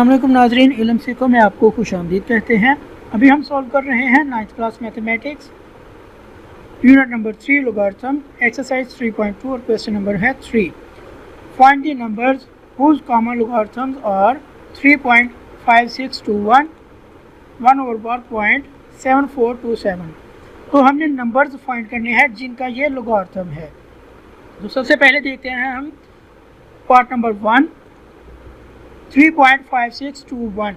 अस्सलाम वालेकुम नाजरीन, इल्म सीखो में आपको खुशामदीद कहते हैं। अभी हम सॉल्व कर रहे हैं 9th class mathematics unit number 3 logarithm exercise 3.2 और क्वेश्चन नंबर है 3। Find the numbers whose common logarithms are 3.5621 1/0.7427। तो हमने नंबर्स फाइंड करने हैं जिनका ये लोगारिथम है। तो सबसे पहले देखते हैं हम part number 1 3.5621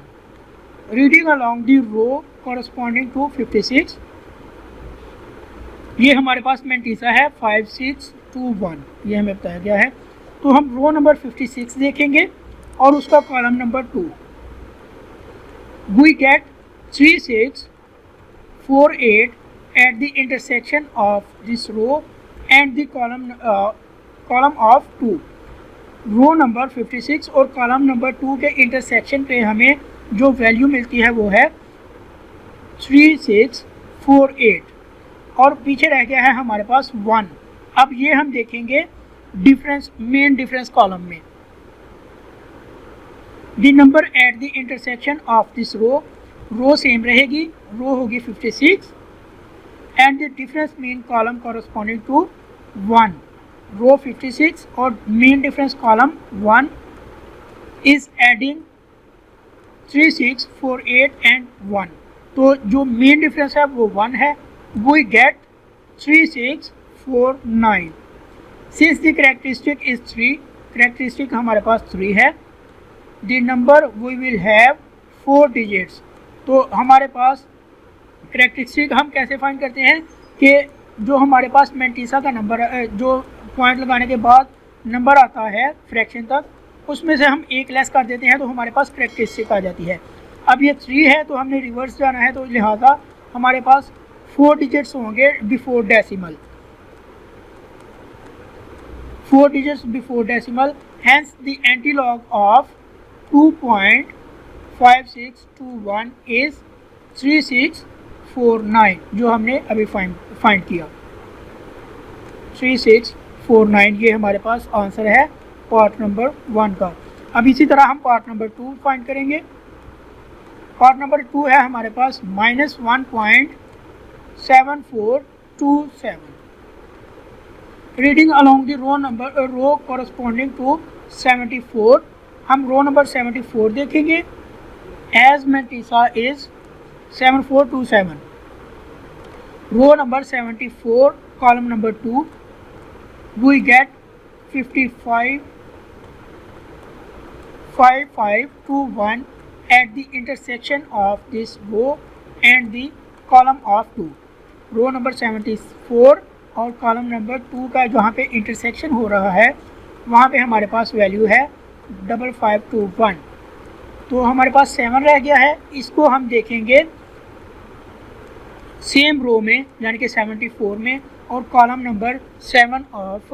reading along the row corresponding to 56। ये हमारे पास मैंटीसा है 5621, ये हमें बताया गया है। तो हम रो नंबर 56 देखेंगे और उसका column number 2। We get 3648 at the intersection of this row and the column of 2। Row number 56 और कॉलम नंबर 2 के इंटरसेक्शन पे हमें जो वैल्यू मिलती है वो है 3648 और पीछे रह गया है हमारे पास 1। अब ये हम देखेंगे डिफरेंस, मेन डिफरेंस कॉलम में। The number at the intersection of this row, row same रहेगी, रो होगी 56 and the difference mean column corresponding to 1। Row 56 और mean difference column 1 is adding 3648 and 1। तो जो मेन डिफरेंस है वो 1 है। We get 3649। Since the characteristic is 3, characteristic हमारे पास 3 है। The number we will have 4 digits. तो हमारे पास कैरेक्टरिस्टिक हम कैसे फाइंड करते हैं कि जो हमारे पास मैंटीसा का नंबर, जो पॉइंट लगाने के बाद नंबर आता है फ्रैक्शन तक, उसमें से हम एक लेस कर देते हैं तो हमारे पास कैरेक्टरिस्टिक आ जाती है। अब ये 3 है तो हमने रिवर्स जाना है, तो लिहाजा हमारे पास 4 डिजिट्स होंगे before decimal, 4 digits before decimal. Hence the antilog of 2.5621 is 3649, जो हमने अभी फाइंड किया 3649। ये हमारे पास आंसर है पार्ट नंबर 1 का। अब इसी तरह हम पार्ट नंबर 2 फाइंड करेंगे। पार्ट नंबर 2 है हमारे पास -1.7427 reading along the row corresponding to 74। हम रो नंबर 74 देखेंगे। As mantissa is 7427। Row number 74 column number 2 we get 5521 at the intersection of this row and the column of 2। Row number 74 और column number 2 का जहाँ पे intersection हो रहा है वहाँ पे हमारे पास वैल्यू है 5521। तो हमारे पास 7 रह गया है। इसको हम देखेंगे सेम रो में, यानी कि 74 में, और column number 7 of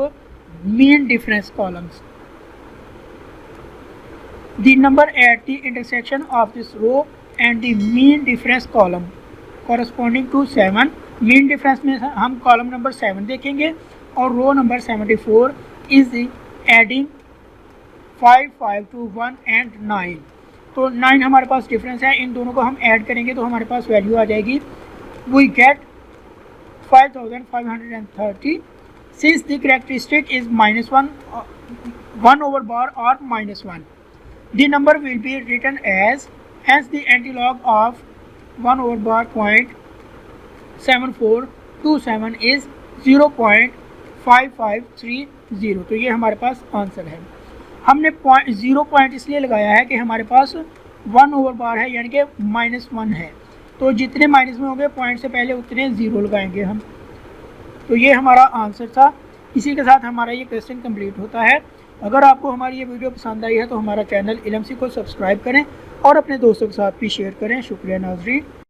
mean difference columns. The number at the intersection of this row and the mean difference column corresponding to 7। Mean difference में हम कॉलम नंबर 7 देखेंगे और row number 74 is adding 5521 and 9। तो 9 हमारे पास डिफरेंस है, इन दोनों को हम ऐड करेंगे तो हमारे पास वैल्यू आ जाएगी। We get 5530। Since the characteristic is -1 1/bar or -1, the number will be written as, hence the antilog of 1/.7427 is 0.5530। तो ये हमारे पास आंसर है। हमने 0 पॉइंट इसलिए लगाया है कि हमारे पास 1/bar है, यानी कि -1 है, तो जितने माइनस में होंगे पॉइंट से पहले उतने 0 लगाएंगे हम। तो ये हमारा आंसर था। इसी के साथ हमारा ये क्वेश्चन कंप्लीट होता है। अगर आपको हमारी ये वीडियो पसंद आई है तो हमारा चैनल इल्म सीखो सब्सक्राइब करें और अपने दोस्तों के साथ भी शेयर करें। शुक्रिया नाज़रीन।